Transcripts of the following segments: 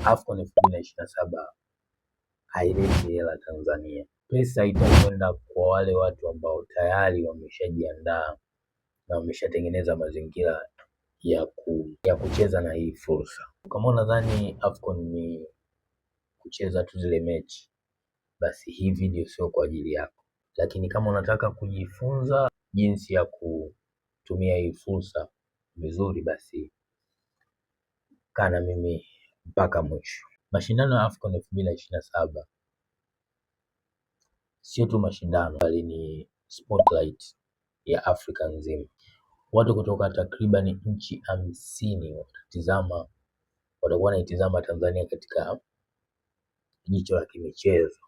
AFCON 2027 haileti hela Tanzania. Pesa itakwenda kwa wale watu ambao tayari wameshajiandaa na wameshatengeneza mazingira ya kucheza na hii fursa. Kama unadhani AFCON ni kucheza tu zile mechi, basi hii video sio kwa ajili yako. Lakini kama unataka kujifunza jinsi ya kutumia hii fursa vizuri, basi kaa na mimi mpaka mwisho. Mashindano ya AFCON 2027 sio tu mashindano, bali ni spotlight ya Afrika nzima. Watu kutoka takriban nchi 50 watakuwa wanaitizama Tanzania katika jicho la kimichezo.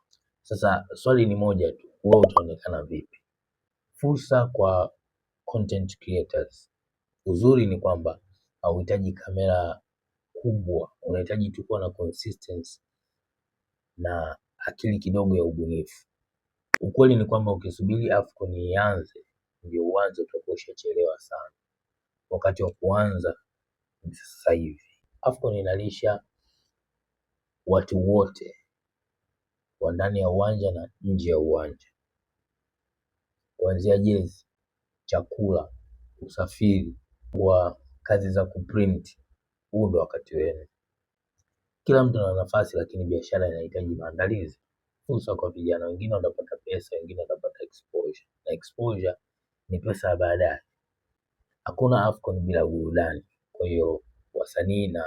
Sasa swali ni moja tu, wewe utaonekana vipi? Fursa kwa content creators. Uzuri ni kwamba hauhitaji kamera kubwa, unahitaji tu kuwa na consistency na akili kidogo ya ubunifu. Ukweli ni kwamba ukisubiri AFCON ianze ndio uanze, utakuwa ushachelewa sana. Wakati wa kuanza ni sasa hivi. AFCON inalisha watu wote wa ndani ya uwanja na nje ya uwanja, kuanzia jezi, chakula, usafiri wa kazi za kuprint. Huu ndo wakati wenu. Kila mtu ana nafasi, lakini biashara inahitaji maandalizi. Fursa kwa vijana, wengine watapata pesa, wengine watapata exposure, na exposure ni pesa ya baadaye. Hakuna AFCON bila burudani. Kwa hiyo wasanii na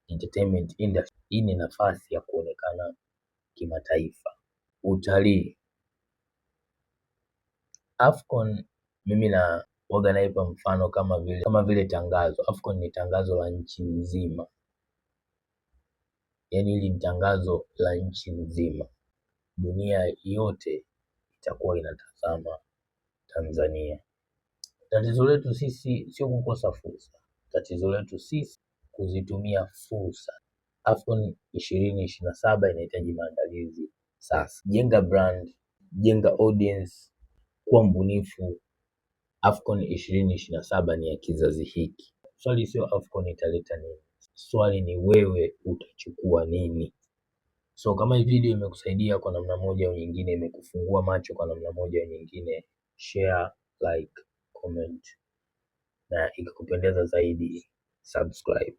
entertainment industry, hii ni nafasi ya kuonekana kimataifa. Utalii. AFCON mimi naipa mfano kama vile tangazo. AFCON ni tangazo la nchi nzima, yaani hili ni tangazo la nchi nzima. Dunia yote itakuwa inatazama Tanzania. Tatizo letu sisi sio kukosa fursa, tatizo letu sisi kuzitumia fursa. AFCON 2027 inahitaji maandalizi sasa. Jenga brand, jenga audience, kuwa mbunifu. AFCON 2027 ni ya kizazi hiki. Swali sio AFCON italeta nini, swali ni wewe utachukua nini. So kama hii video imekusaidia kwa namna moja au nyingine, imekufungua macho kwa namna moja au nyingine, share, like, comment, na ikikupendeza zaidi subscribe.